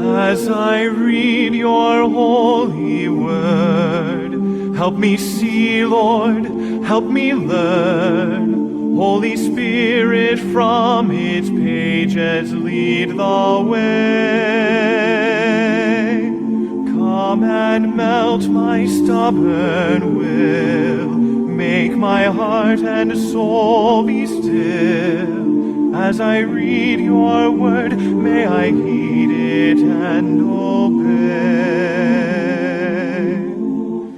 As I read your holy word, help me see, Lord, help me learn. Holy Spirit, from its pages lead the way. Come and melt my stubborn will, make my heart and soul be still. As I read your word, may I heed it and obey.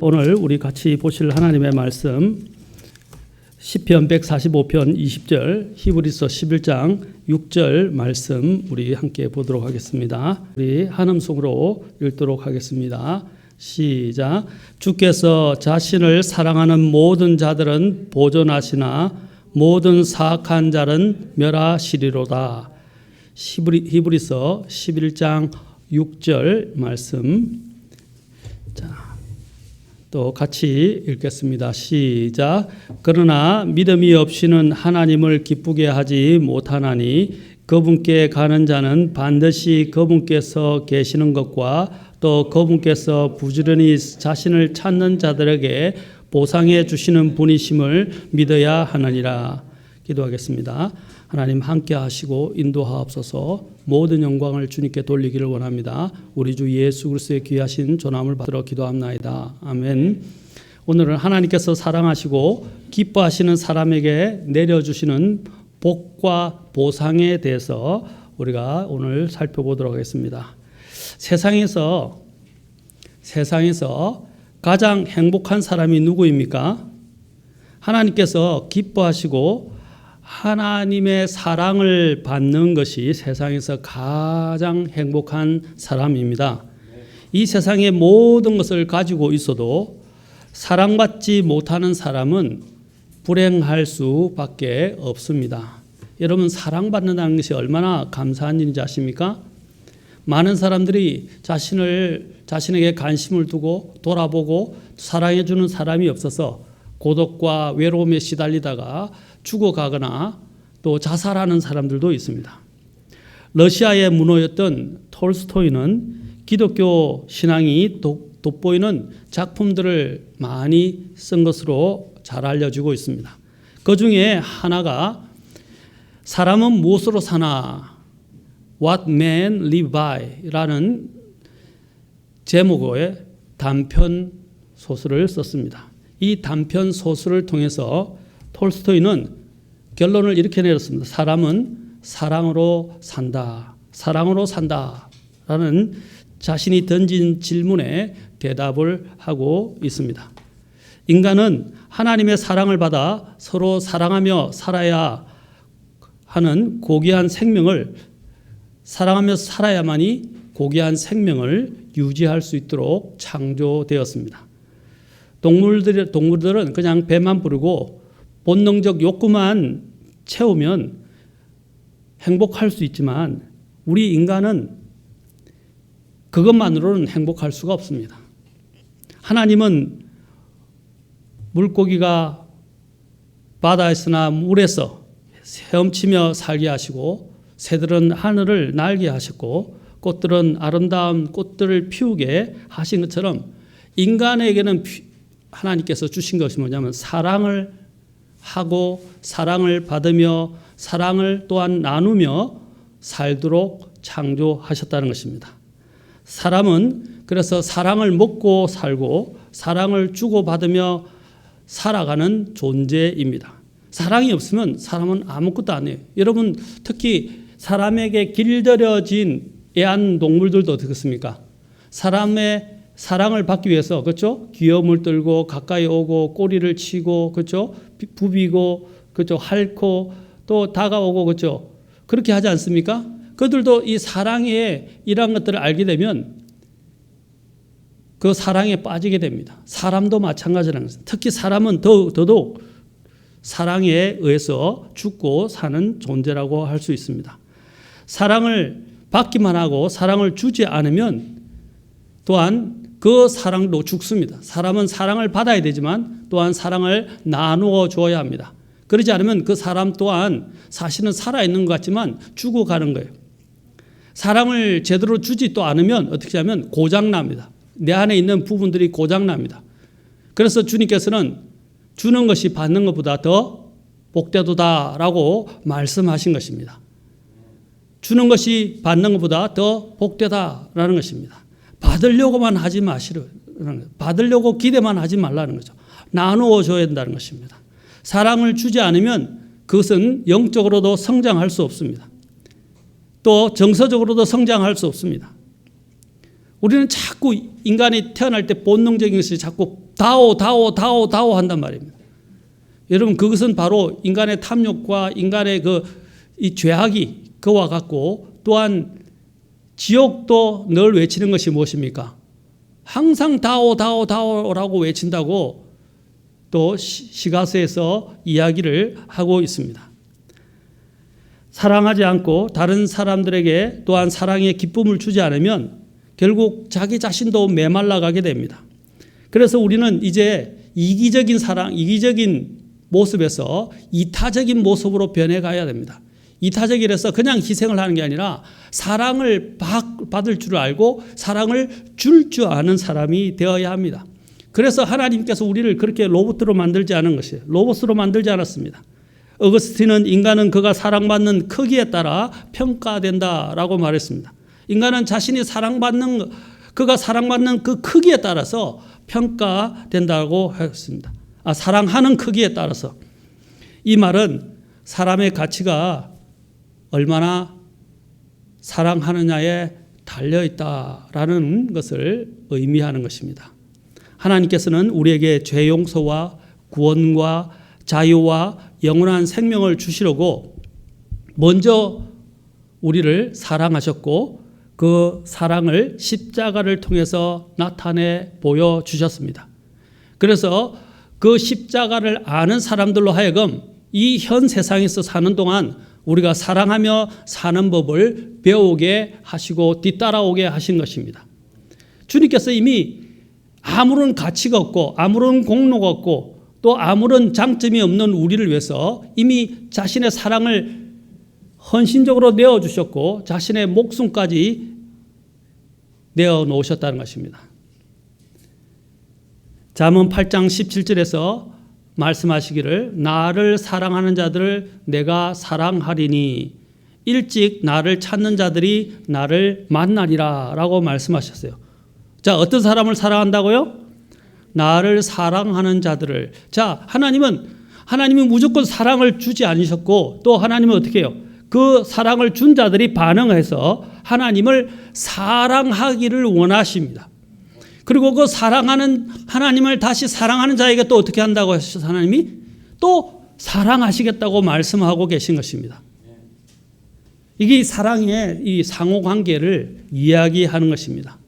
오늘 우리 같이 보실 하나님의 말씀 시편 145편 20절, 히브리서 11장 6절 말씀 우리 함께 보도록 하겠습니다. 우리 한음성으로 읽도록 하겠습니다. 시작. 주께서 자신을 사랑하는 모든 자들은 보존하시나 모든 사악한 자는 멸하시리로다. 히브리서 11장 6절 말씀. 또 같이 읽겠습니다. 시작. 그러나 믿음이 없이는 하나님을 기쁘게 하지 못하나니 그분께 가는 자는 반드시 그분께서 계시는 것과 또 그분께서 부지런히 자신을 찾는 자들에게 보상해 주시는 분이심을 믿어야 하느니라. 기도하겠습니다. 하나님 함께 하시고 인도하옵소서. 모든 영광을 주님께 돌리기를 원합니다. 우리 주 예수 그리스도의 귀하신 전함을 받들어 기도합나이다. 아멘. 오늘은 하나님께서 사랑하시고 기뻐하시는 사람에게 내려주시는 복과 보상에 대해서 우리가 오늘 살펴보도록 하겠습니다. 세상에서 가장 행복한 사람이 누구입니까? 하나님께서 기뻐하시고 하나님의 사랑을 받는 것이 세상에서 가장 행복한 사람입니다. 이 세상의 모든 것을 가지고 있어도 사랑받지 못하는 사람은 불행할 수밖에 없습니다. 여러분, 사랑받는다는 것이 얼마나 감사한 일인지 아십니까? 많은 사람들이 자신에게 관심을 두고 돌아보고 사랑해주는 사람이 없어서 고독과 외로움에 시달리다가 죽어가거나 또 자살하는 사람들도 있습니다. 러시아의 문호였던 톨스토이는 기독교 신앙이 돋보이는 작품들을 많이 쓴 것으로 잘 알려지고 있습니다. 그 중에 하나가 사람은 무엇으로 사나? What men live by 라는 제목의 단편 소설을 썼습니다. 이 단편 소설을 통해서 톨스토이는 결론을 이렇게 내렸습니다. 사람은 사랑으로 산다. 사랑으로 산다. 라는 자신이 던진 질문에 대답을 하고 있습니다. 인간은 하나님의 사랑을 받아 서로 사랑하며 살아야 하는 고귀한 생명을 사랑하며 살아야만이 고귀한 생명을 유지할 수 있도록 창조되었습니다. 동물들은 그냥 배만 부르고 본능적 욕구만 채우면 행복할 수 있지만 우리 인간은 그것만으로는 행복할 수가 없습니다. 하나님은 물고기가 바다에서나 물에서 헤엄치며 살게 하시고 새들은 하늘을 날게 하셨고 꽃들은 아름다운 꽃들을 피우게 하신 것처럼 인간에게는 하나님께서 주신 것이 뭐냐면 사랑을 하고 사랑을 받으며 사랑을 또한 나누며 살도록 창조하셨다는 것입니다. 사람은 그래서 사랑을 먹고 살고 사랑을 주고받으며 살아가는 존재입니다. 사랑이 없으면 사람은 아무것도 안 해요. 여러분, 특히 사람에게 길들여진 애완동물들도 그렇습니까? 사람의 사랑을 받기 위해서, 그렇죠? 귀여움을 떨고 가까이 오고 꼬리를 치고, 그렇죠? 부비고, 그렇죠? 핥고 또 다가오고, 그렇죠? 그렇게 하지 않습니까? 그들도 이 사랑의 이러한 것들을 알게 되면 그 사랑에 빠지게 됩니다. 사람도 마찬가지라는 것입니다. 특히 사람은 더더욱 사랑에 의해서 죽고 사는 존재라고 할 수 있습니다. 사랑을 받기만 하고 사랑을 주지 않으면 또한 그 사랑도 죽습니다. 사람은 사랑을 받아야 되지만 또한 사랑을 나누어 줘야 합니다. 그러지 않으면 그 사람 또한 사실은 살아있는 것 같지만 죽어가는 거예요. 사랑을 제대로 주지 또 않으면 어떻게 하면 고장납니다. 내 안에 있는 부분들이 고장납니다. 그래서 주님께서는 주는 것이 받는 것보다 더 복되도다라고 말씀하신 것입니다. 주는 것이 받는 것보다 더 복되다라는 것입니다. 받으려고만 하지 마시라는 거예요. 받으려고 기대만 하지 말라는 거죠. 나누어 줘야 된다는 것입니다. 사랑을 주지 않으면 그것은 영적으로도 성장할 수 없습니다. 또 정서적으로도 성장할 수 없습니다. 우리는 자꾸 인간이 태어날 때 본능적인 것이 자꾸 다오 한단 말입니다. 여러분, 그것은 바로 인간의 탐욕과 인간의 이 죄악이 그와 같고, 또한 지옥도 늘 외치는 것이 무엇입니까? 항상 다오라고 외친다고 또 시가서에서 이야기를 하고 있습니다. 사랑하지 않고 다른 사람들에게 또한 사랑의 기쁨을 주지 않으면 결국 자기 자신도 메말라가게 됩니다. 그래서 우리는 이제 이기적인 사랑, 이기적인 모습에서 이타적인 모습으로 변해가야 됩니다. 이타적이라서 그냥 희생을 하는 게 아니라 사랑을 받을 줄 알고 사랑을 줄 줄 아는 사람이 되어야 합니다. 그래서 하나님께서 우리를 그렇게 로봇으로 만들지 않은 것이에요. 로봇으로 만들지 않았습니다. 어거스틴은 인간은 그가 사랑받는 크기에 따라 평가된다라고 말했습니다. 인간은 자신이 그가 사랑받는 그 크기에 따라서 평가된다고 했습니다. 사랑하는 크기에 따라서. 이 말은 사람의 가치가 얼마나 사랑하느냐에 달려있다라는 것을 의미하는 것입니다. 하나님께서는 우리에게 죄 용서와 구원과 자유와 영원한 생명을 주시려고 먼저 우리를 사랑하셨고 그 사랑을 십자가를 통해서 나타내 보여주셨습니다. 그래서 그 십자가를 아는 사람들로 하여금 이 현 세상에서 사는 동안 우리가 사랑하며 사는 법을 배우게 하시고 뒤따라오게 하신 것입니다. 주님께서 이미 아무런 가치가 없고 아무런 공로가 없고 또 아무런 장점이 없는 우리를 위해서 이미 자신의 사랑을 헌신적으로 내어주셨고 자신의 목숨까지 내어놓으셨다는 것입니다. 잠언 8장 17절에서 말씀하시기를 나를 사랑하는 자들을 내가 사랑하리니 일찍 나를 찾는 자들이 나를 만나리라 라고 말씀하셨어요. 자, 어떤 사람을 사랑한다고요? 나를 사랑하는 자들을. 자, 하나님이 무조건 사랑을 주지 않으셨고 또 하나님은 어떻게 해요? 그 사랑을 준 자들이 반응해서 하나님을 사랑하기를 원하십니다. 그리고 그 사랑하는 하나님을 다시 사랑하는 자에게 또 어떻게 한다고 하셔서 하나님이 또 사랑하시겠다고 말씀하고 계신 것입니다. 이게 사랑의 이 상호관계를 이야기하는 것입니다.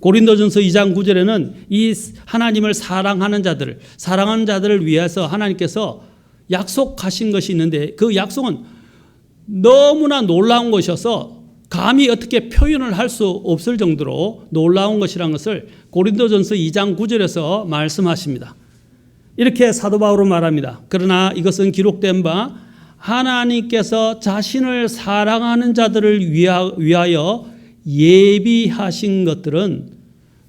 고린도전서 2장 9절에는 이 하나님을 사랑하는 자들을 위해서 하나님께서 약속하신 것이 있는데 그 약속은 너무나 놀라운 것이어서 감히 어떻게 표현을 할 수 없을 정도로 놀라운 것이라는 것을 고린도전서 2장 9절에서 말씀하십니다. 이렇게 사도 바울은 말합니다. 그러나 이것은 기록된 바 하나님께서 자신을 사랑하는 자들을 위하여 예비하신 것들은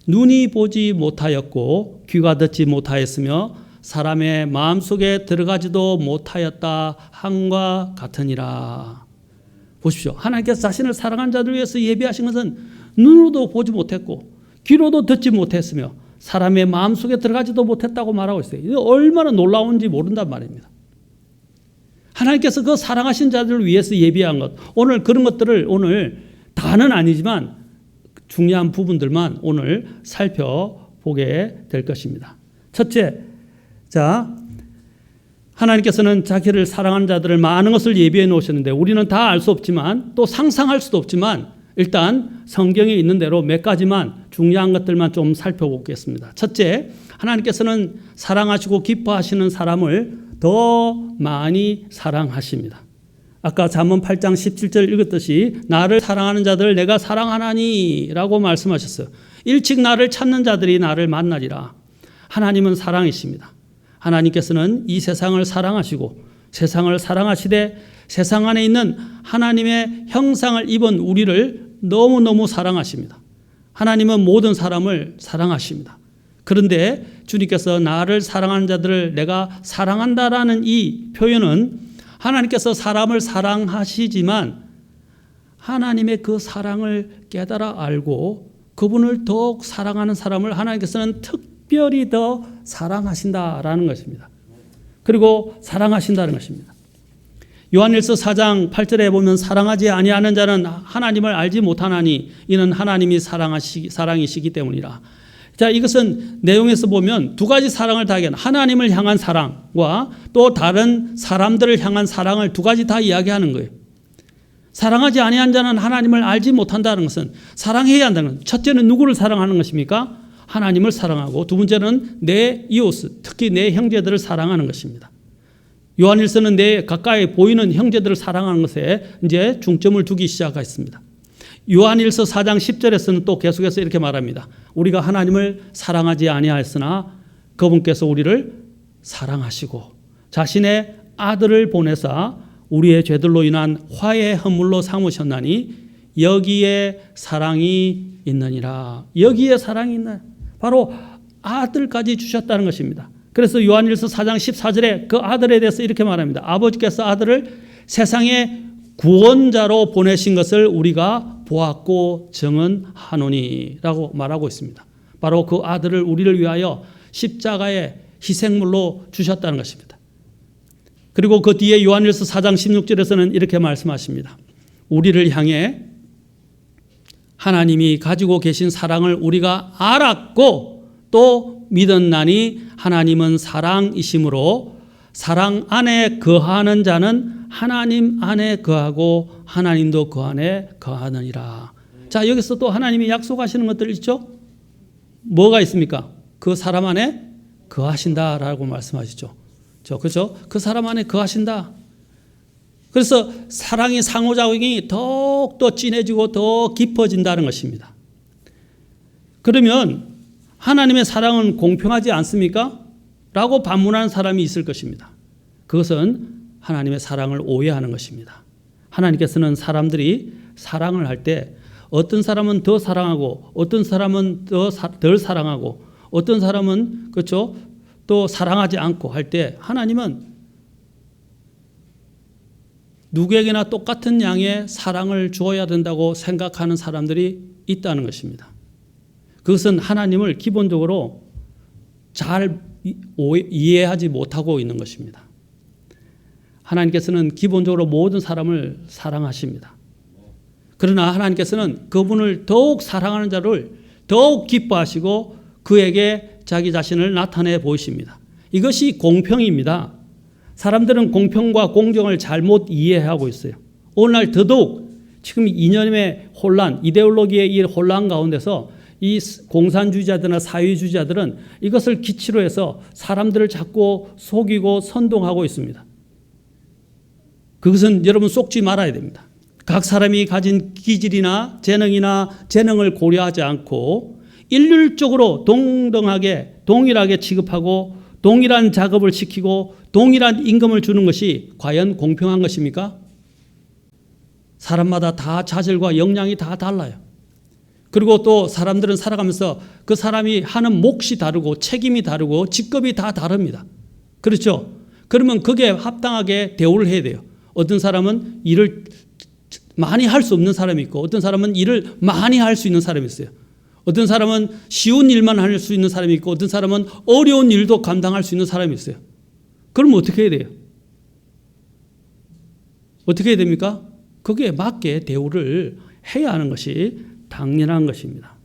눈이 보지 못하였고 귀가 듣지 못하였으며 사람의 마음속에 들어가지도 못하였다 함과 같으니라. 보십시오. 하나님께서 자신을 사랑하는 자들 위해서 예비하신 것은 눈으로도 보지 못했고 귀로도 듣지 못했으며 사람의 마음속에 들어가지도 못했다고 말하고 있어요. 이게 얼마나 놀라운지 모른단 말입니다. 하나님께서 그 사랑하신 자들을 위해서 예비한 것, 오늘 그런 것들을 오늘 다는 아니지만 중요한 부분들만 오늘 살펴보게 될 것입니다. 첫째, 자, 하나님께서는 자기를 사랑하는 자들을 많은 것을 예비해 놓으셨는데 우리는 다 알 수 없지만 또 상상할 수도 없지만 일단 성경에 있는 대로 몇 가지만 중요한 것들만 좀 살펴보겠습니다. 첫째, 하나님께서는 사랑하시고 기뻐하시는 사람을 더 많이 사랑하십니다. 아까 잠언 8장 17절 읽었듯이 나를 사랑하는 자들을 내가 사랑하나니 라고 말씀하셨어요. 일찍 나를 찾는 자들이 나를 만나리라. 하나님은 사랑이십니다. 하나님께서는 이 세상을 사랑하시고 세상을 사랑하시되 세상 안에 있는 하나님의 형상을 입은 우리를 너무너무 사랑하십니다. 하나님은 모든 사람을 사랑하십니다. 그런데 주님께서 나를 사랑하는 자들을 내가 사랑한다라는 이 표현은 하나님께서 사람을 사랑하시지만 하나님의 그 사랑을 깨달아 알고 그분을 더욱 사랑하는 사람을 하나님께서는 특별히 더 사랑하신다라는 것입니다. 그리고 사랑하신다는 것입니다. 요한일서 4장 8절에 보면 사랑하지 아니하는 자는 하나님을 알지 못하나니 이는 하나님이 사랑이시기 때문이라. 자, 이것은 내용에서 보면 두 가지 사랑을 다 얘기하는 하나님을 향한 사랑과 또 다른 사람들을 향한 사랑을 두 가지 다 이야기하는 거예요. 사랑하지 아니한 자는 하나님을 알지 못한다는 것은 사랑해야 한다는 것. 첫째는 누구를 사랑하는 것입니까? 하나님을 사랑하고 두 번째는 내 이웃, 특히 내 형제들을 사랑하는 것입니다. 요한일서는 내 가까이 보이는 형제들을 사랑하는 것에 이제 중점을 두기 시작했습니다. 요한일서 4장 10절에서는 또 계속해서 이렇게 말합니다. 우리가 하나님을 사랑하지 아니하였으나 그분께서 우리를 사랑하시고 자신의 아들을 보내사 우리의 죄들로 인한 화해 헌물로 삼으셨나니 여기에 사랑이 있느니라. 여기에 사랑이 있나? 바로 아들까지 주셨다는 것입니다. 그래서 요한일서 4장 14절에 그 아들에 대해서 이렇게 말합니다. 아버지께서 아들을 세상의 구원자로 보내신 것을 우리가 보았고 증언하노니라고 말하고 있습니다. 바로 그 아들을 우리를 위하여 십자가의 희생물로 주셨다는 것입니다. 그리고 그 뒤에 요한일서 4장 16절에서는 이렇게 말씀하십니다. 우리를 향해 하나님이 가지고 계신 사랑을 우리가 알았고 또 믿었나니 하나님은 사랑이심으로 사랑 안에 거하는 자는 하나님 안에 거하고 하나님도 그 안에 거하느니라. 자, 여기서 또 하나님이 약속하시는 것들 있죠? 뭐가 있습니까? 그 사람 안에 거하신다라고 말씀하시죠. 그렇죠? 그 사람 안에 거하신다. 그래서 사랑의 상호작용이 더욱더 진해지고 더 깊어진다는 것입니다. 그러면 하나님의 사랑은 공평하지 않습니까? 라고 반문하는 사람이 있을 것입니다. 그것은 하나님의 사랑을 오해하는 것입니다. 하나님께서는 사람들이 사랑을 할 때 어떤 사람은 더 사랑하고 어떤 사람은 덜 사랑하고 어떤 사람은 그렇죠? 또 사랑하지 않고 할 때 하나님은 누구에게나 똑같은 양의 사랑을 주어야 된다고 생각하는 사람들이 있다는 것입니다. 그것은 하나님을 기본적으로 잘 이해하지 못하고 있는 것입니다. 하나님께서는 기본적으로 모든 사람을 사랑하십니다. 그러나 하나님께서는 그분을 더욱 사랑하는 자를 더욱 기뻐하시고 그에게 자기 자신을 나타내 보이십니다. 이것이 공평입니다. 사람들은 공평과 공정을 잘못 이해하고 있어요. 오늘날 더더욱 지금 이념의 혼란, 이데올로기의 이 혼란 가운데서 이 공산주의자들이나 사회주의자들은 이것을 기치로 해서 사람들을 자꾸 속이고 선동하고 있습니다. 그것은 여러분 속지 말아야 됩니다. 각 사람이 가진 기질이나 재능을 고려하지 않고 일률적으로 동등하게 동일하게 취급하고 동일한 작업을 시키고 동일한 임금을 주는 것이 과연 공평한 것입니까? 사람마다 다 자질과 역량이 다 달라요. 그리고 또 사람들은 살아가면서 그 사람이 하는 몫이 다르고 책임이 다르고 직급이 다 다릅니다. 그렇죠? 그러면 그게 합당하게 대우를 해야 돼요. 어떤 사람은 일을 많이 할 수 없는 사람이 있고 어떤 사람은 일을 많이 할 수 있는 사람이 있어요. 어떤 사람은 쉬운 일만 할 수 있는 사람이 있고 어떤 사람은 어려운 일도 감당할 수 있는 사람이 있어요. 그럼 어떻게 해야 돼요? 어떻게 해야 됩니까? 거기에 맞게 대우를 해야 하는 것이 당연한 것입니다.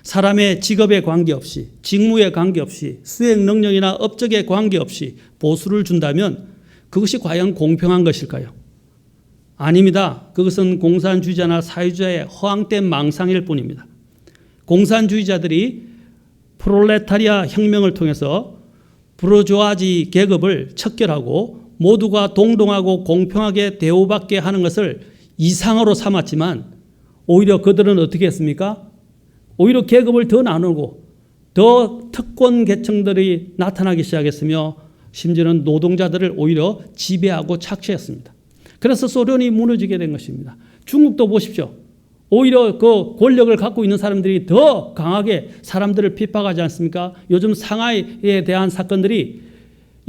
사람의 직업에 관계없이 직무에 관계없이 수행 능력이나 업적에 관계없이 보수를 준다면 그것이 과연 공평한 것일까요? 아닙니다. 그것은 공산주의자나 사회주의자의 허황된 망상일 뿐입니다. 공산주의자들이 프롤레타리아 혁명을 통해서 부르주아지 계급을 척결하고 모두가 동등하고 공평하게 대우받게 하는 것을 이상으로 삼았지만 오히려 그들은 어떻게 했습니까? 오히려 계급을 더 나누고 더 특권 계층들이 나타나기 시작했으며 심지어는 노동자들을 오히려 지배하고 착취했습니다. 그래서 소련이 무너지게 된 것입니다. 중국도 보십시오. 오히려 그 권력을 갖고 있는 사람들이 더 강하게 사람들을 핍박하지 않습니까? 요즘 상하이에 대한 사건들이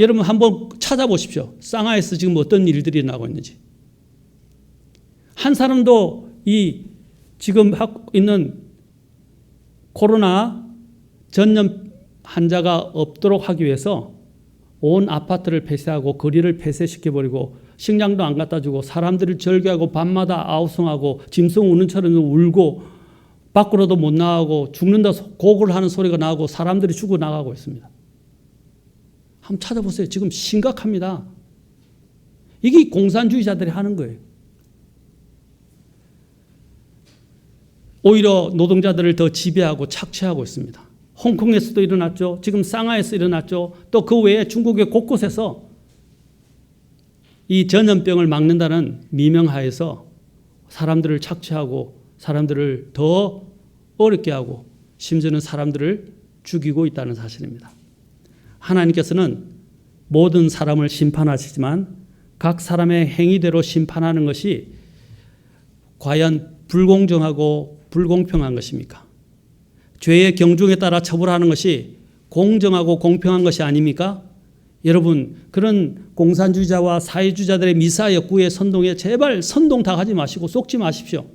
여러분 한번 찾아보십시오. 상하이에서 지금 어떤 일들이 나고 있는지. 한 사람도 이 지금 하고 있는 코로나 전염 환자가 없도록 하기 위해서 온 아파트를 폐쇄하고 거리를 폐쇄시켜버리고 식량도 안 갖다 주고 사람들을 절규하고 밤마다 아우성하고 짐승 우는 처럼 울고 밖으로도 못 나가고 죽는다 고글 하는 소리가 나고 사람들이 죽어나가고 있습니다. 한번 찾아보세요. 지금 심각합니다. 이게 공산주의자들이 하는 거예요. 오히려 노동자들을 더 지배하고 착취하고 있습니다. 홍콩에서도 일어났죠. 지금 상하이에서 일어났죠. 또 그 외에 중국의 곳곳에서 이 전염병을 막는다는 미명하에서 사람들을 착취하고 사람들을 더 어렵게 하고 심지어는 사람들을 죽이고 있다는 사실입니다. 하나님께서는 모든 사람을 심판하시지만 각 사람의 행위대로 심판하는 것이 과연 불공정하고 불공평한 것입니까? 죄의 경중에 따라 처벌하는 것이 공정하고 공평한 것이 아닙니까? 여러분, 그런 공산주의자와 사회주의자들의 미사역구의 선동에 제발 선동 다 하지 마시고 속지 마십시오.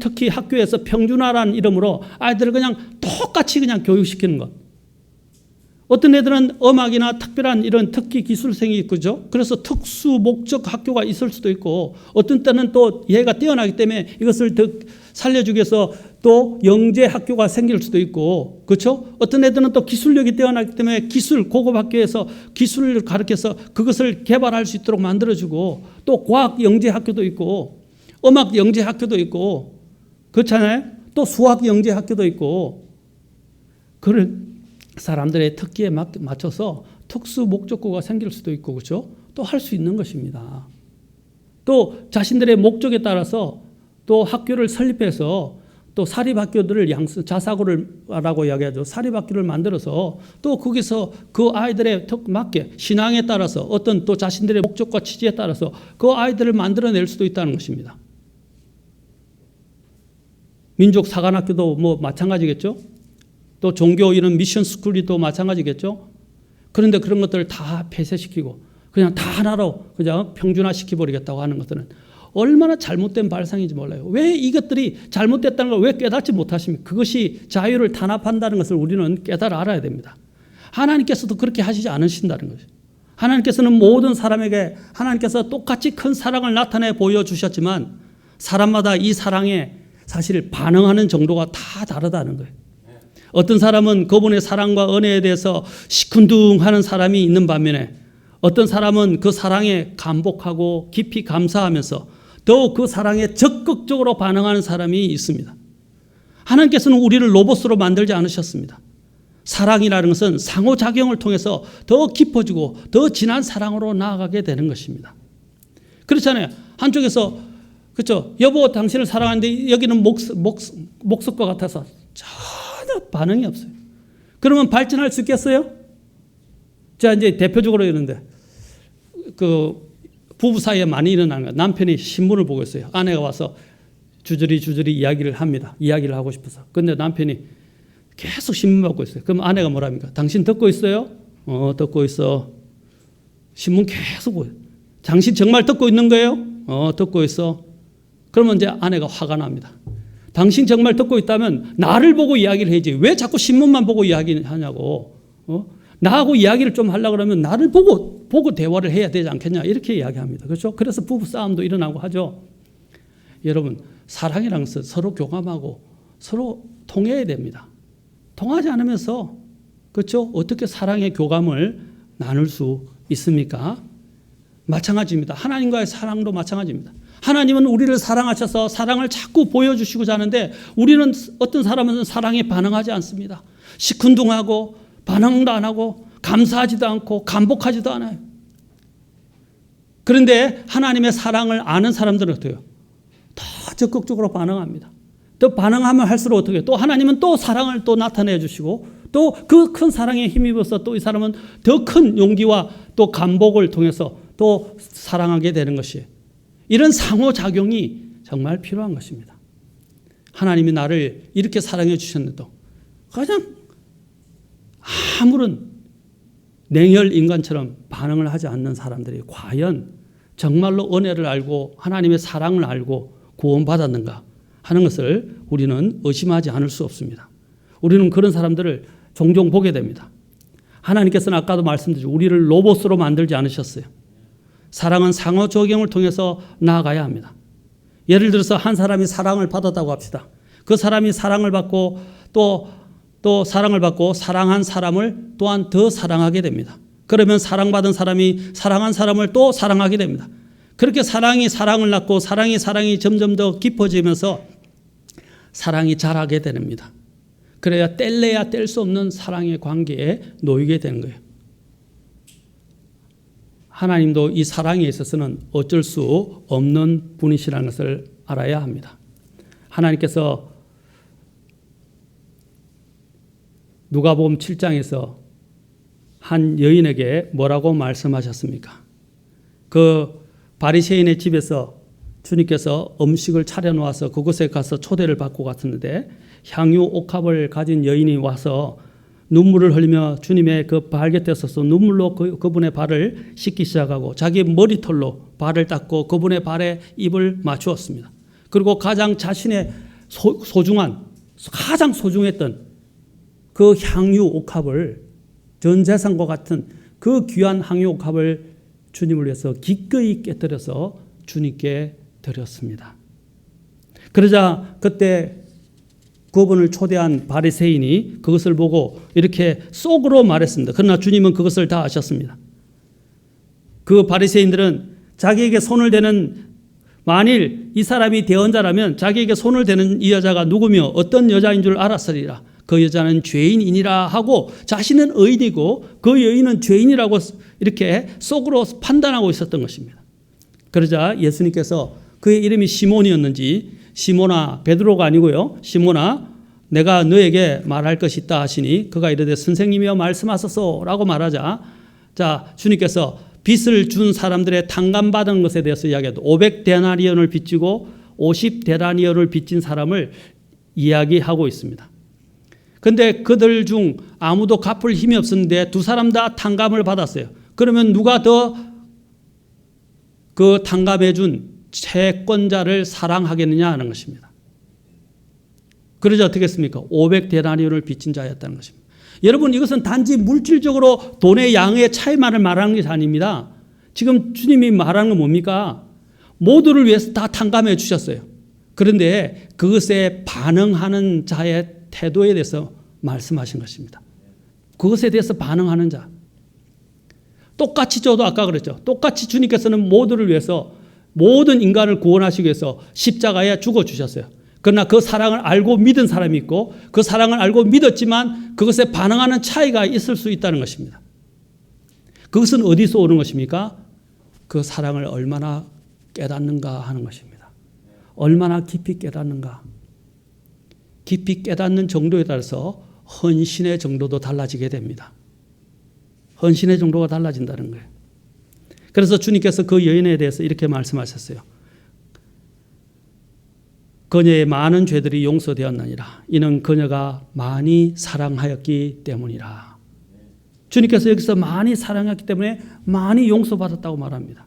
특히 학교에서 평준화라는 이름으로 아이들을 그냥 똑같이 그냥 교육시키는 것. 어떤 애들은 음악이나 특별한 이런 특기 기술생이 있죠. 그래서 특수 목적 학교가 있을 수도 있고 어떤 때는 또 얘가 뛰어나기 때문에 이것을 더 살려주기 위해서 또 영재 학교가 생길 수도 있고 그렇죠. 어떤 애들은 또 기술력이 뛰어나기 때문에 기술 고급 학교에서 기술을 가르쳐서 그것을 개발할 수 있도록 만들어주고 또 과학 영재 학교도 있고 음악 영재 학교도 있고 그렇잖아요. 또 수학 영재 학교도 있고 그런 사람들의 특기에 맞춰서 특수 목적고가 생길 수도 있고 그렇죠? 또 할 수 있는 것입니다. 또 자신들의 목적에 따라서 또 학교를 설립해서 또 사립학교들을 자사고라고 이야기하죠. 사립학교를 만들어서 또 거기서 그 아이들의 맞게 신앙에 따라서 어떤 또 자신들의 목적과 취지에 따라서 그 아이들을 만들어낼 수도 있다는 것입니다. 민족사관학교도 뭐 마찬가지겠죠. 또 종교 이런 미션 스쿨이 또 마찬가지겠죠. 그런데 그런 것들을 다 폐쇄시키고 그냥 다 하나로 그냥 평준화시켜버리겠다고 하는 것들은 얼마나 잘못된 발상인지 몰라요. 왜 이것들이 잘못됐다는 걸 왜 깨닫지 못하십니까? 그것이 자유를 탄압한다는 것을 우리는 깨달아 알아야 됩니다. 하나님께서도 그렇게 하시지 않으신다는 거죠. 하나님께서는 모든 사람에게 하나님께서 똑같이 큰 사랑을 나타내 보여주셨지만 사람마다 이 사랑에 사실 반응하는 정도가 다 다르다는 거예요. 어떤 사람은 그분의 사랑과 은혜에 대해서 시큰둥하는 사람이 있는 반면에 어떤 사람은 그 사랑에 감복하고 깊이 감사하면서 더욱 그 사랑에 적극적으로 반응하는 사람이 있습니다. 하나님께서는 우리를 로봇으로 만들지 않으셨습니다. 사랑이라는 것은 상호작용을 통해서 더 깊어지고 더 진한 사랑으로 나아가게 되는 것입니다. 그렇잖아요. 한쪽에서 그렇죠. 여보 당신을 사랑하는데 여기는 목석과 같아서 전혀 반응이 없어요. 그러면 발전할 수 있겠어요? 자, 이제 대표적으로 이러는데 그 부부 사이에 많이 일어나는 거예요. 남편이 신문을 보고 있어요. 아내가 와서 주저리 이야기를 합니다. 이야기를 하고 싶어서. 근데 남편이 계속 신문 보고 있어요. 그럼 아내가 뭐랍니까? 당신 듣고 있어요? 듣고 있어. 신문 계속 보여요. 당신 정말 듣고 있는 거예요? 듣고 있어. 그러면 이제 아내가 화가 납니다. 당신 정말 듣고 있다면 나를 보고 이야기를 해야지. 왜 자꾸 신문만 보고 이야기하냐고. 나하고 이야기를 좀 하려고 그러면 나를 보고 대화를 해야 되지 않겠냐. 이렇게 이야기합니다. 그렇죠? 그래서 부부싸움도 일어나고 하죠. 여러분, 사랑이라는 것은 서로 교감하고 서로 통해야 됩니다. 통하지 않으면서 그렇죠? 어떻게 사랑의 교감을 나눌 수 있습니까? 마찬가지입니다. 하나님과의 사랑도 마찬가지입니다. 하나님은 우리를 사랑하셔서 사랑을 자꾸 보여주시고자 하는데 우리는 어떤 사람은 사랑에 반응하지 않습니다. 시큰둥하고 반응도 안 하고 감사하지도 않고 감복하지도 않아요. 그런데 하나님의 사랑을 아는 사람들은 어떻게 해요? 더 적극적으로 반응합니다. 또 반응하면 할수록 어떻게 해요? 또 하나님은 또 사랑을 또 나타내 주시고 또 그 큰 사랑에 힘입어서 또 이 사람은 더 큰 용기와 또 감복을 통해서 또 사랑하게 되는 것이에요. 이런 상호작용이 정말 필요한 것입니다. 하나님이 나를 이렇게 사랑해 주셨는데도 그냥 아무런 냉혈 인간처럼 반응을 하지 않는 사람들이 과연 정말로 은혜를 알고 하나님의 사랑을 알고 구원받았는가 하는 것을 우리는 의심하지 않을 수 없습니다. 우리는 그런 사람들을 종종 보게 됩니다. 하나님께서는 아까도 말씀드렸죠. 우리를 로봇으로 만들지 않으셨어요. 사랑은 상호작용을 통해서 나아가야 합니다. 예를 들어서 한 사람이 사랑을 받았다고 합시다. 그 사람이 사랑을 받고 또 사랑을 받고 사랑한 사람을 또한 더 사랑하게 됩니다. 그러면 사랑받은 사람이 사랑한 사람을 또 사랑하게 됩니다. 그렇게 사랑이 사랑을 낳고 사랑이 점점 더 깊어지면서 사랑이 자라게 됩니다. 그래야 뗄래야 뗄 수 없는 사랑의 관계에 놓이게 되는 거예요. 하나님도 이 사랑에 있어서는 어쩔 수 없는 분이시라는 것을 알아야 합니다. 하나님께서 누가복음 7장에서 한 여인에게 뭐라고 말씀하셨습니까? 그 바리새인의 집에서 주님께서 음식을 차려놓아서 그곳에 가서 초대를 받고 갔었는데 향유 옥합을 가진 여인이 와서 눈물을 흘리며 주님의 그 발 곁에 서서 눈물로 그분의 발을 씻기 시작하고 자기 머리털로 발을 닦고 그분의 발에 입을 맞추었습니다. 그리고 가장 자신의 가장 소중했던 그 향유 옥합을 전 재산과 같은 그 귀한 향유 옥합을 주님을 위해서 기꺼이 깨뜨려서 주님께 드렸습니다. 그러자 그때 그분을 초대한 바리새인이 그것을 보고 이렇게 속으로 말했습니다. 그러나 주님은 그것을 다 아셨습니다. 그 바리새인들은 자기에게 손을 대는 만일 이 사람이 대언자라면 자기에게 손을 대는 이 여자가 누구며 어떤 여자인 줄 알았으리라. 그 여자는 죄인이니라 하고 자신은 의인이고 그 여인은 죄인이라고 이렇게 속으로 판단하고 있었던 것입니다. 그러자 예수님께서 그의 이름이 시몬이었는지 시몬아 베드로가 아니고요. 시몬아 내가 너에게 말할 것이 있다 하시니 그가 이르되 선생님이여 말씀하소서라고 말하자 자 주님께서 빚을 준 사람들의 탕감받은 것에 대해서 이야기하도 500데나리온을 빚지고 50데나리온을 빚진 사람을 이야기하고 있습니다. 그런데 그들 중 아무도 갚을 힘이 없었는데 두 사람 다 탕감을 받았어요. 그러면 누가 더 그 탕감해 준 채권자를 사랑하겠느냐 하는 것입니다. 그러자 어떻게 했습니까? 500데나리온을 빚진 자였다는 것입니다. 여러분 이것은 단지 물질적으로 돈의 양의 차이만을 말하는 것이 아닙니다. 지금 주님이 말하는 건 뭡니까? 모두를 위해서 다 탕감해 주셨어요. 그런데 그것에 반응하는 자의 태도에 대해서 말씀하신 것입니다. 그것에 대해서 반응하는 자. 똑같이 저도 아까 그랬죠. 똑같이 주님께서는 모두를 위해서 모든 인간을 구원하시기 위해서 십자가에 죽어주셨어요. 그러나 그 사랑을 알고 믿은 사람이 있고 그 사랑을 알고 믿었지만 그것에 반응하는 차이가 있을 수 있다는 것입니다. 그것은 어디서 오는 것입니까? 그 사랑을 얼마나 깨닫는가 하는 것입니다. 얼마나 깊이 깨닫는가. 깊이 깨닫는 정도에 따라서 헌신의 정도도 달라지게 됩니다. 헌신의 정도가 달라진다는 거예요. 그래서 주님께서 그 여인에 대해서 이렇게 말씀하셨어요. 그녀의 많은 죄들이 용서되었나니라. 이는 그녀가 많이 사랑하였기 때문이라. 주님께서 여기서 많이 사랑했기 때문에 많이 용서받았다고 말합니다.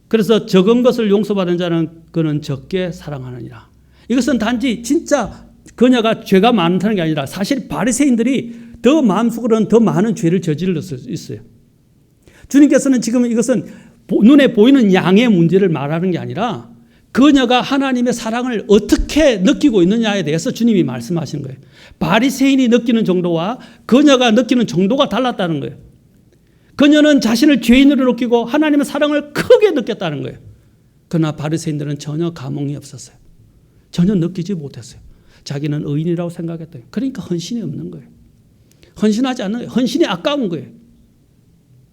그래서 적은 것을 용서받은 자는 그는 적게 사랑하느니라. 이것은 단지 진짜 그녀가 죄가 많다는 게 아니라 사실 바리새인들이 더 마음속으로는 더 많은 죄를 저질러 수 있어요. 주님께서는 지금 이것은 눈에 보이는 양의 문제를 말하는 게 아니라 그녀가 하나님의 사랑을 어떻게 느끼고 있느냐에 대해서 주님이 말씀하시는 거예요. 바리새인이 느끼는 정도와 그녀가 느끼는 정도가 달랐다는 거예요. 그녀는 자신을 죄인으로 느끼고 하나님의 사랑을 크게 느꼈다는 거예요. 그러나 바리새인들은 전혀 감흥이 없었어요. 전혀 느끼지 못했어요. 자기는 의인이라고 생각했대요. 그러니까 헌신이 없는 거예요. 헌신하지 않는 거예요. 헌신이 아까운 거예요.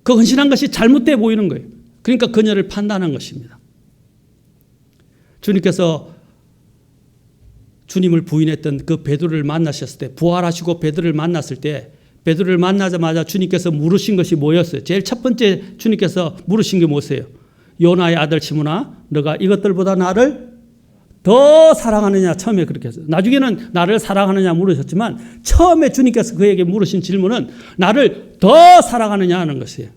그 헌신한 것이 잘못돼 보이는 거예요. 그러니까 그녀를 판단한 것입니다. 주님께서 주님을 부인했던 그 베드로를 만나셨을 때 부활하시고 베드로를 만났을 때 베드로를 만나자마자 주님께서 물으신 것이 뭐였어요? 제일 첫 번째 주님께서 물으신 게 뭐였어요? 요나의 아들 시몬아 너가 이것들보다 나를 더 사랑하느냐 처음에 그렇게 했어요. 나중에는 나를 사랑하느냐 물으셨지만 처음에 주님께서 그에게 물으신 질문은 나를 더 사랑하느냐 하는 것이에요.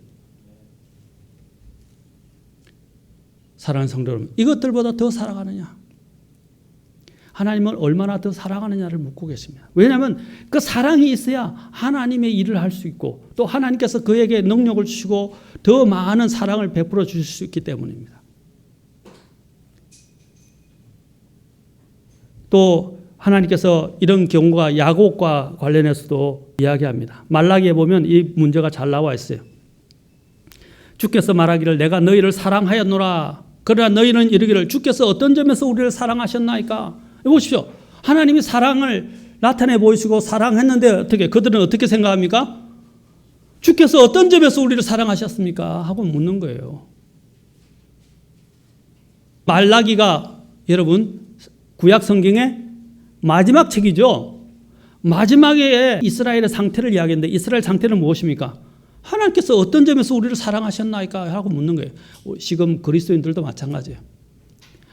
사랑하는 성도 여러분, 이것들보다 더 사랑하느냐? 하나님을 얼마나 더 사랑하느냐를 묻고 계십니다. 왜냐하면 그 사랑이 있어야 하나님의 일을 할 수 있고 또 하나님께서 그에게 능력을 주시고 더 많은 사랑을 베풀어 주실 수 있기 때문입니다. 또 하나님께서 이런 경우가 야곱과 관련해서도 이야기합니다. 말라기에 보면 이 문제가 잘 나와 있어요. 주께서 말하기를 내가 너희를 사랑하였노라. 그러나 너희는 이르기를 주께서 어떤 점에서 우리를 사랑하셨나이까? 보십시오. 하나님이 사랑을 나타내 보이시고 사랑했는데 어떻게 그들은 어떻게 생각합니까? 주께서 어떤 점에서 우리를 사랑하셨습니까? 하고 묻는 거예요. 말라기가 여러분 구약 성경의 마지막 책이죠. 마지막에 이스라엘의 상태를 이야기했는데 이스라엘 상태는 무엇입니까? 하나님께서 어떤 점에서 우리를 사랑하셨나이까 하고 묻는 거예요. 지금 그리스도인들도 마찬가지예요.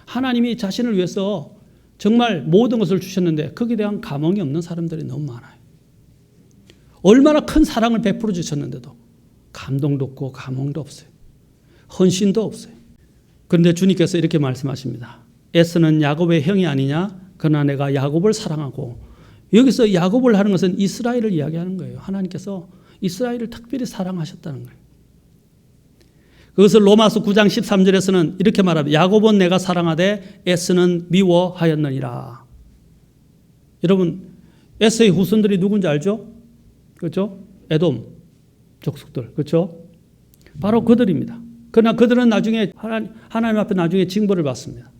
하나님이 자신을 위해서 정말 모든 것을 주셨는데 거기에 대한 감흥이 없는 사람들이 너무 많아요. 얼마나 큰 사랑을 베풀어 주셨는데도 감동도 없고 감흥도 없어요. 헌신도 없어요. 그런데 주님께서 이렇게 말씀하십니다. 에서는 야곱의 형이 아니냐? 그러나 내가 야곱을 사랑하고, 여기서 야곱을 하는 것은 이스라엘을 이야기하는 거예요. 하나님께서 이스라엘을 특별히 사랑하셨다는 거예요. 그것을 로마서 9장 13절에서는 이렇게 말합니다. 야곱은 내가 사랑하되 에서는 미워하였느니라. 여러분, 에서의 후손들이 누군지 알죠? 그렇죠? 에돔 족속들, 그렇죠? 바로 그들입니다. 그러나 그들은 나중에 하나님 앞에 나중에 징벌을 받습니다.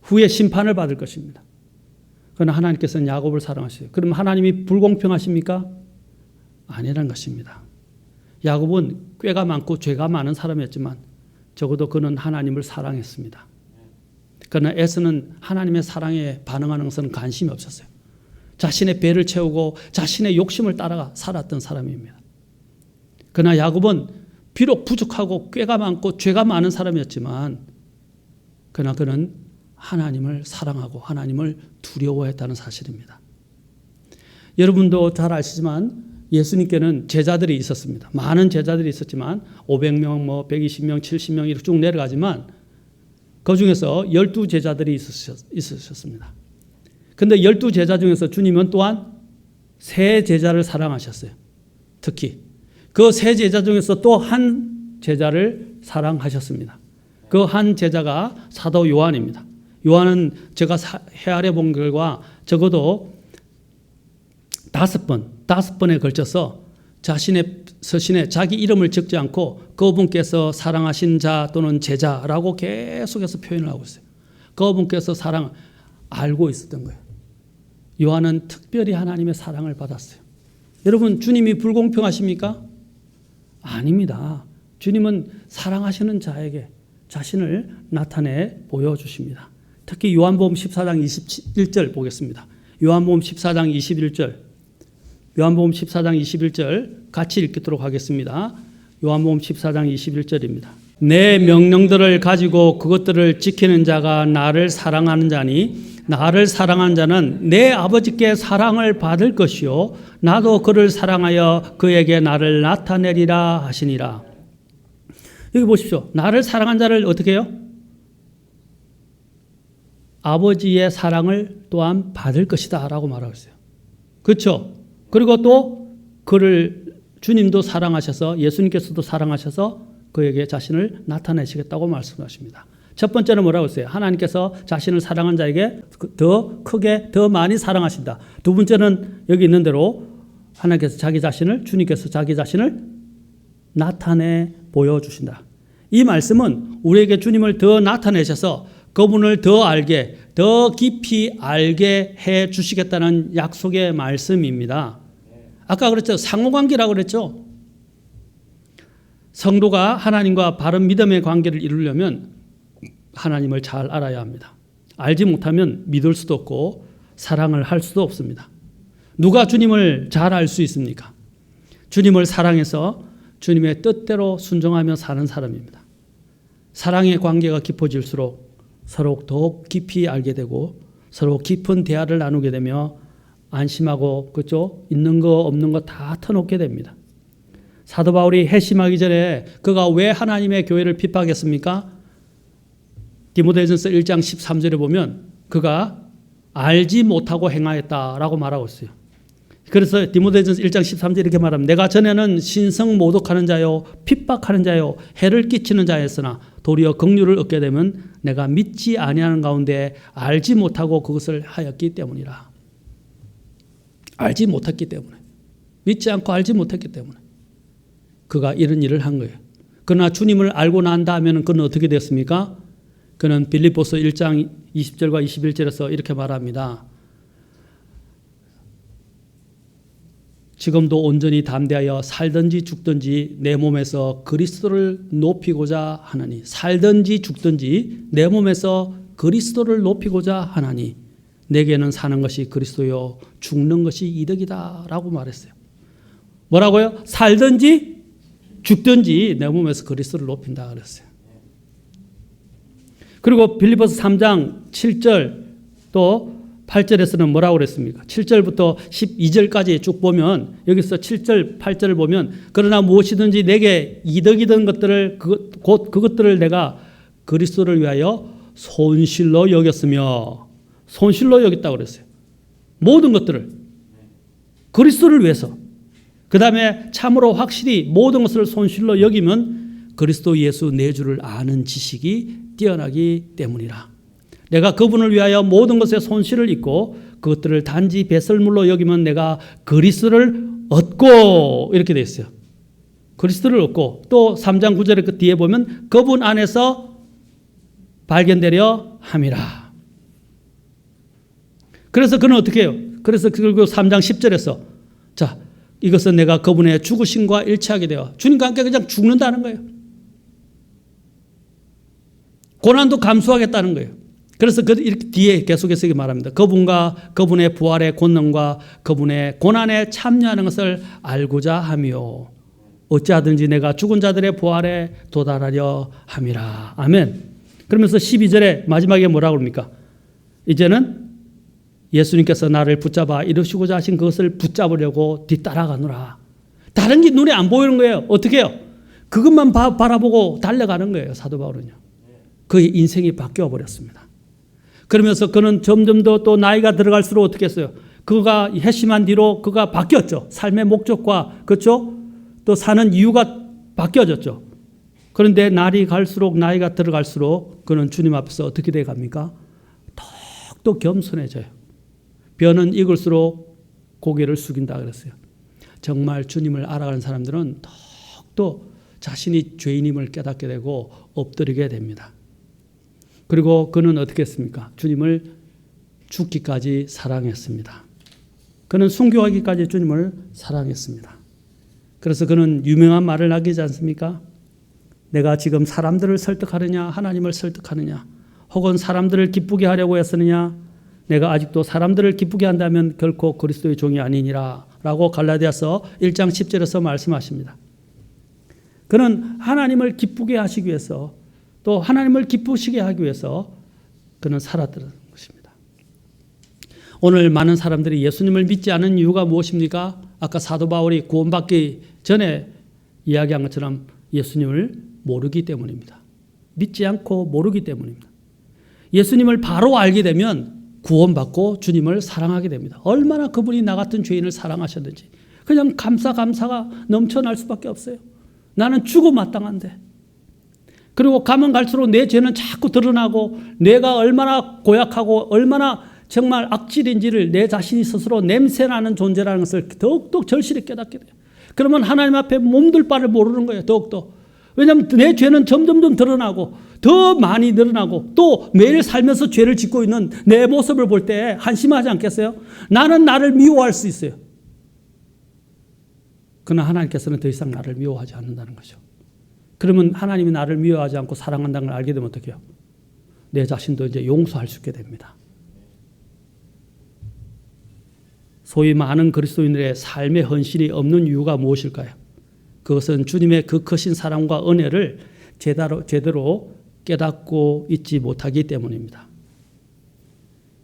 후에 심판을 받을 것입니다. 그러나 하나님께서는 야곱을 사랑하셔요. 그럼 하나님이 불공평하십니까? 아니라는 것입니다. 야곱은 꾀가 많고 죄가 많은 사람이었지만 적어도 그는 하나님을 사랑했습니다. 그러나 에서는 하나님의 사랑에 반응하는 것은 관심이 없었어요. 자신의 배를 채우고 자신의 욕심을 따라가 살았던 사람입니다. 그러나 야곱은 비록 부족하고 꾀가 많고 죄가 많은 사람이었지만 그러나 그는 하나님을 사랑하고 하나님을 두려워했다는 사실입니다. 여러분도 잘 아시지만 예수님께는 제자들이 있었습니다. 많은 제자들이 있었지만 500명, 120명, 70명 이렇게 쭉 내려가지만 그중에서 12제자들이 있으셨습니다. 그런데 12제자 중에서 주님은 또한 3제자를 사랑하셨어요. 특히 그 3제자 중에서 또 한 제자를 사랑하셨습니다. 그 한 제자가 사도 요한입니다. 요한은 제가 헤아려 본 결과 적어도 5번에 걸쳐서 자신의 서신에 자기 이름을 적지 않고 그분께서 사랑하신 자 또는 제자라고 계속해서 표현을 하고 있어요. 그분께서 사랑 알고 있었던 거예요. 요한은 특별히 하나님의 사랑을 받았어요. 여러분, 주님이 불공평하십니까? 아닙니다. 주님은 사랑하시는 자에게 자신을 나타내 보여주십니다. 특히 요한복음 14장 21절 보겠습니다. 요한복음 14장 21절. 요한복음 14장 21절 같이 읽도록 하겠습니다. 요한복음 14장 21절입니다. 내 명령들을 가지고 그것들을 지키는 자가 나를 사랑하는 자니 나를 사랑하는 자는 내 아버지께 사랑을 받을 것이요 나도 그를 사랑하여 그에게 나를 나타내리라 하시니라. 여기 보십시오. 나를 사랑한 자를 어떻게 해요? 아버지의 사랑을 또한 받을 것이다 라고 말하고 있어요. 그렇죠? 그리고 또 그를 주님도 사랑하셔서 예수님께서도 사랑하셔서 그에게 자신을 나타내시겠다고 말씀하십니다. 첫 번째는 뭐라고 했어요? 하나님께서 자신을 사랑한 자에게 더 크게 더 많이 사랑하신다. 두 번째는 여기 있는 대로 하나님께서 자기 자신을 주님께서 자기 자신을 나타내 보여주신다. 이 말씀은 우리에게 주님을 더 나타내셔서 그분을 더 알게 더 깊이 알게 해 주시겠다는 약속의 말씀입니다. 아까 그랬죠. 상호관계라고 그랬죠. 성도가 하나님과 바른 믿음의 관계를 이루려면 하나님을 잘 알아야 합니다. 알지 못하면 믿을 수도 없고 사랑을 할 수도 없습니다. 누가 주님을 잘 알 수 있습니까? 주님을 사랑해서 주님의 뜻대로 순종하며 사는 사람입니다. 사랑의 관계가 깊어질수록 서로 더욱 깊이 알게 되고 서로 깊은 대화를 나누게 되며 안심하고 그죠? 있는 거 없는 거 다 터놓게 됩니다. 사도 바울이 회심하기 전에 그가 왜 하나님의 교회를 핍박했습니까? 디모데전서 1장 13절에 보면 그가 알지 못하고 행하였다라고 말하고 있어요. 그래서 디모데전서 1장 13절 이렇게 말합니다. 내가 전에는 신성 모독하는 자요 핍박하는 자요 해를 끼치는 자였으나 도리어 긍휼을 얻게 되면 내가 믿지 아니하는 가운데 알지 못하고 그것을 하였기 때문이라. 알지 못했기 때문에. 믿지 않고 알지 못했기 때문에 그가 이런 일을 한 거예요. 그러나 주님을 알고 난 다음에는 그는 어떻게 됐습니까? 그는 빌립보서 1장 20절과 21절에서 이렇게 말합니다. 지금도 온전히 담대하여 살든지 죽든지 내 몸에서 그리스도를 높이고자 하나니 살든지 죽든지 내 몸에서 그리스도를 높이고자 하나니 내게는 사는 것이 그리스도요 죽는 것이 이득이다 라고 말했어요. 뭐라고요? 살든지 죽든지 내 몸에서 그리스도를 높인다 그랬어요. 그리고 빌립보서 3장 7절 또 8절에서는 뭐라고 그랬습니까? 7절부터 12절까지 쭉 보면 여기서 7절 8절을 보면 그러나 무엇이든지 내게 이득이던 것들을 곧 그것들을 내가 그리스도를 위하여 손실로 여겼으며 손실로 여겼다고 그랬어요. 모든 것들을 그리스도를 위해서 그 다음에 참으로 확실히 모든 것을 손실로 여기면 그리스도 예수 내 주를 아는 지식이 뛰어나기 때문이라. 내가 그분을 위하여 모든 것에 손실을 입고 그것들을 단지 배설물로 여기면 내가 그리스도를 얻고 이렇게 되어 있어요. 그리스도를 얻고 또 3장 9절에 그 뒤에 보면 그분 안에서 발견되려 함이라. 그래서 그는 어떻게 해요? 그래서 그리고 3장 10절에서 자 이것은 내가 그분의 죽으심과 일치하게 되어 주님과 함께 그냥 죽는다는 거예요. 고난도 감수하겠다는 거예요. 그래서 그 뒤에 계속해서 이렇게 말합니다. 그분과 그분의 부활의 권능과 그분의 고난에 참여하는 것을 알고자 하며 어찌하든지 내가 죽은 자들의 부활에 도달하려 함이라. 아멘. 그러면서 12절에 마지막에 뭐라고 합니까? 이제는 예수님께서 나를 붙잡아 이루시고자 하신 그것을 붙잡으려고 뒤따라가노라. 다른 게 눈에 안 보이는 거예요. 어떻게 해요? 그것만 바라보고 달려가는 거예요. 사도 바울은요. 그의 인생이 바뀌어 버렸습니다. 그러면서 그는 점점 더 또 나이가 들어갈수록 어떻게 했어요? 그가 회심한 뒤로 그가 바뀌었죠. 삶의 목적과 그렇죠? 또 사는 이유가 바뀌어졌죠. 그런데 날이 갈수록 나이가 들어갈수록 그는 주님 앞에서 어떻게 돼 갑니까? 더욱더 겸손해져요. 벼는 익을수록 고개를 숙인다 그랬어요. 정말 주님을 알아가는 사람들은 더욱더 자신이 죄인임을 깨닫게 되고 엎드리게 됩니다. 그리고 그는 어떻게 했습니까? 주님을 죽기까지 사랑했습니다. 그는 순교하기까지 주님을 사랑했습니다. 그래서 그는 유명한 말을 남기지 않습니까? 내가 지금 사람들을 설득하느냐 하나님을 설득하느냐 혹은 사람들을 기쁘게 하려고 했으느냐 내가 아직도 사람들을 기쁘게 한다면 결코 그리스도의 종이 아니니라 라고 갈라디아서 1장 10절에서 말씀하십니다. 그는 하나님을 기쁘게 하시기 위해서 또 하나님을 기쁘시게 하기 위해서 그는 살았던 것입니다. 오늘 많은 사람들이 예수님을 믿지 않은 이유가 무엇입니까? 아까 사도 바울이 구원받기 전에 이야기한 것처럼 예수님을 모르기 때문입니다. 믿지 않고 모르기 때문입니다. 예수님을 바로 알게 되면 구원받고 주님을 사랑하게 됩니다. 얼마나 그분이 나 같은 죄인을 사랑하셨는지 그냥 감사가 넘쳐날 수밖에 없어요. 나는 죽어 마땅한데. 그리고 가면 갈수록 내 죄는 자꾸 드러나고 내가 얼마나 고약하고 얼마나 정말 악질인지를 내 자신이 스스로 냄새나는 존재라는 것을 더욱더 절실히 깨닫게 돼요. 그러면 하나님 앞에 몸둘 바를 모르는 거예요. 더욱더. 왜냐하면 내 죄는 점점 드러나고 더 많이 늘어나고 또 매일 살면서 죄를 짓고 있는 내 모습을 볼 때 한심하지 않겠어요? 나는 나를 미워할 수 있어요. 그러나 하나님께서는 더 이상 나를 미워하지 않는다는 거죠. 그러면 하나님이 나를 미워하지 않고 사랑한다는 걸 알게 되면 어떻게 해요? 내 자신도 이제 용서할 수 있게 됩니다. 소위 많은 그리스도인들의 삶의 헌신이 없는 이유가 무엇일까요? 그것은 주님의 그 크신 사랑과 은혜를 제대로 깨닫고 있지 못하기 때문입니다.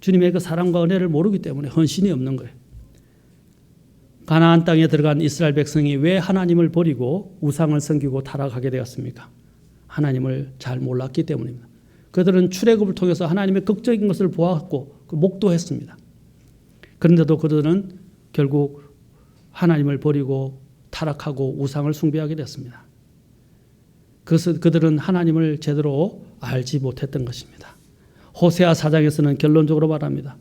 주님의 그 사랑과 은혜를 모르기 때문에 헌신이 없는 거예요. 가나안 땅에 들어간 이스라엘 백성이 왜 하나님을 버리고 우상을 섬기고 타락하게 되었습니까? 하나님을 잘 몰랐기 때문입니다. 그들은 출애굽을 통해서 하나님의 극적인 것을 보았고 목도했습니다. 그런데도 그들은 결국 하나님을 버리고 타락하고 우상을 숭배하게 됐습니다. 그래서 그들은 하나님을 제대로 알지 못했던 것입니다. 호세아 4장에서는 결론적으로 말합니다.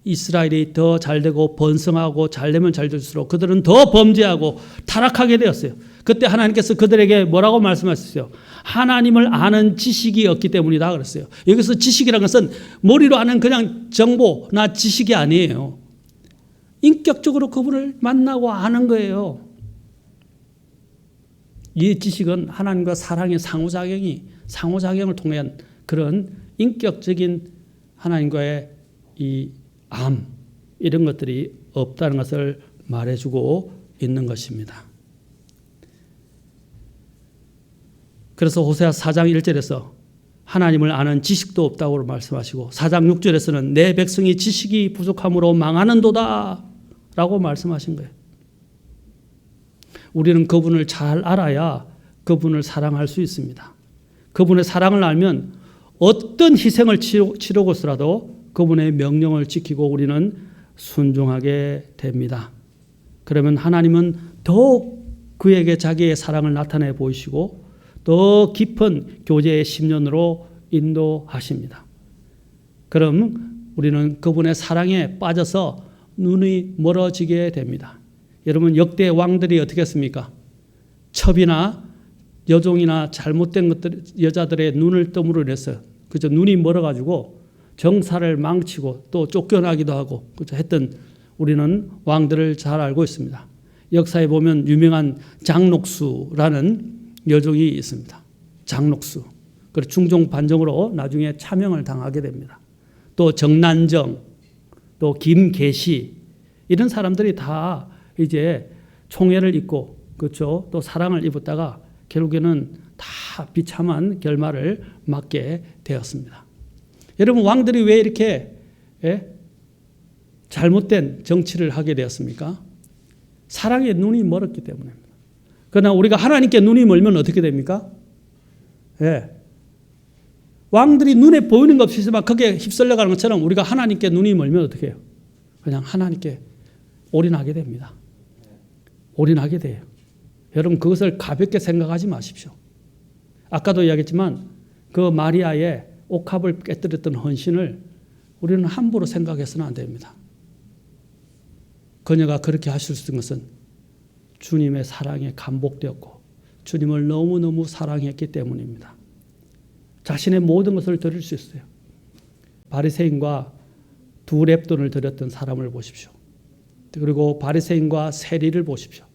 이스라엘이 더 잘되고 번성하고 잘되면 잘될수록 그들은 더 범죄하고 타락하게 되었어요. 그때 하나님께서 그들에게 뭐라고 말씀하셨어요? 하나님을 아는 지식이 없기 때문이다 그랬어요. 여기서 지식이라는 것은 머리로 아는 그냥 정보나 지식이 아니에요. 인격적으로 그분을 만나고 아는 거예요. 이 지식은 하나님과 사랑의 상호작용을 통한 그런 인격적인 하나님과의 이 이런 것들이 없다는 것을 말해주고 있는 것입니다. 그래서 호세아 4장 1절에서 하나님을 아는 지식도 없다고 말씀하시고 4장 6절에서는 내 백성이 지식이 부족함으로 망하는도다 라고 말씀하신 거예요. 우리는 그분을 잘 알아야 그분을 사랑할 수 있습니다. 그분의 사랑을 알면 어떤 희생을 치르고서라도 그분의 명령을 지키고 우리는 순종하게 됩니다. 그러면 하나님은 더욱 그에게 자기의 사랑을 나타내 보이시고 더 깊은 교제의 심년으로 인도하십니다. 그럼 우리는 그분의 사랑에 빠져서 눈이 멀어지게 됩니다. 여러분 역대 왕들이 어떻게 했습니까? 첩이나 여종이나 잘못된 것들 여자들의 눈을 뜸으로 인해서 그죠? 눈이 멀어가지고 정사를 망치고 또 쫓겨나기도 하고 그죠? 했던 우리는 왕들을 잘 알고 있습니다. 역사에 보면 유명한 장녹수라는 여종이 있습니다. 장녹수. 그리고 중종 반정으로 나중에 차명을 당하게 됩니다. 또 정난정, 또 김계시 이런 사람들이 다 이제 총애를 입고 그렇죠. 또 사랑을 입었다가 결국에는 다 비참한 결말을 맞게 되었습니다. 여러분 왕들이 왜 이렇게 잘못된 정치를 하게 되었습니까? 사랑에 눈이 멀었기 때문입니다. 그러나 우리가 하나님께 눈이 멀면 어떻게 됩니까? 왕들이 눈에 보이는 것 없이만 거기에 휩쓸려가는 것처럼 우리가 하나님께 눈이 멀면 어떻게 해요? 그냥 하나님께 올인하게 됩니다. 올인하게 돼요. 여러분 그것을 가볍게 생각하지 마십시오. 아까도 이야기했지만 그 마리아의 옥합을 깨뜨렸던 헌신을 우리는 함부로 생각해서는 안 됩니다. 그녀가 그렇게 하실 수 있는 것은 주님의 사랑에 감복되었고 주님을 너무너무 사랑했기 때문입니다. 자신의 모든 것을 드릴 수 있어요. 바리새인과 두 렙돈을 드렸던 사람을 보십시오. 그리고 바리새인과 세리를 보십시오.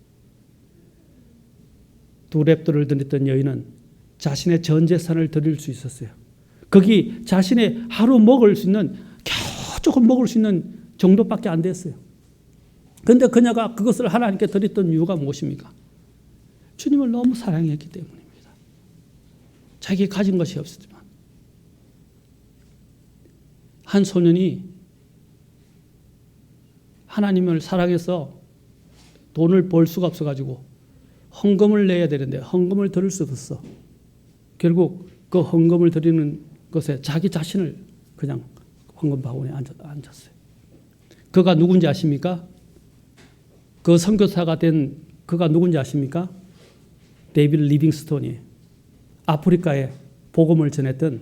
두 렙돈을 드렸던 여인은 자신의 전 재산을 드릴 수 있었어요. 거기 자신의 하루 먹을 수 있는 겨우 조금 먹을 수 있는 정도밖에 안 됐어요. 그런데 그녀가 그것을 하나님께 드렸던 이유가 무엇입니까? 주님을 너무 사랑했기 때문입니다. 자기가 가진 것이 없었지만 한 소년이 하나님을 사랑해서 돈을 벌 수가 없어가지고 헌금을 내야 되는데 헌금을 드릴 수 없었어. 결국 그 헌금을 드리는 것에 자기 자신을 그냥 헌금 바구니에 앉았어요. 그가 누군지 아십니까? 그 선교사가 된 그가 누군지 아십니까? 데이비드 리빙스톤이에요. 아프리카에 복음을 전했던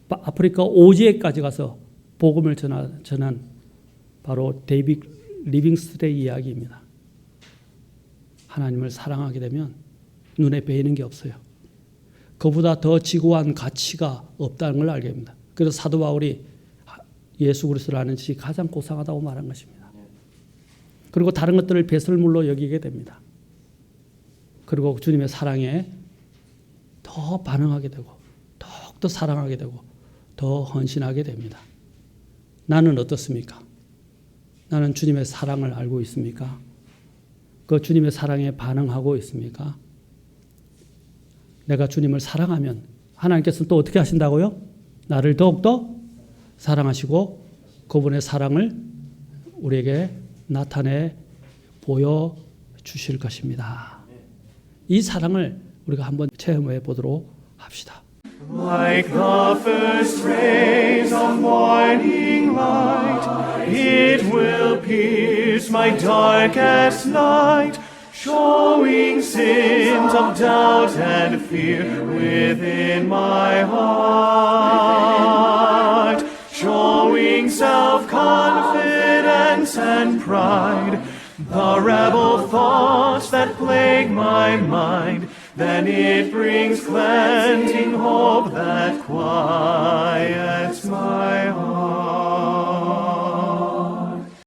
아프리카 오지에까지 가서 복음을 전한 바로 데이비드 리빙스톤의 이야기입니다. 하나님을 사랑하게 되면 눈에 뵈이는 게 없어요. 그보다 더 지고한 가치가 없다는 걸 알게 됩니다. 그래서 사도 바울이 예수 그리스도를 아는 것이 가장 고상하다고 말한 것입니다. 그리고 다른 것들을 배설물로 여기게 됩니다. 그리고 주님의 사랑에 더 반응하게 되고 더욱더 사랑하게 되고 더 헌신하게 됩니다. 나는 어떻습니까? 나는 주님의 사랑을 알고 있습니까? 그 주님의 사랑에 반응하고 있습니까? 내가 주님을 사랑하면 하나님께서는 또 어떻게 하신다고요? 나를 더욱더 사랑하시고 그분의 사랑을 우리에게 나타내 보여주실 것입니다. 이 사랑을 우리가 한번 체험해 보도록 합시다. Like the first rays of morning light, it will pierce my darkest night, showing sins of doubt and fear within my heart, showing self-confidence and pride, the rebel thoughts that plague my mind. Then it brings cleansing hope that quiets my heart.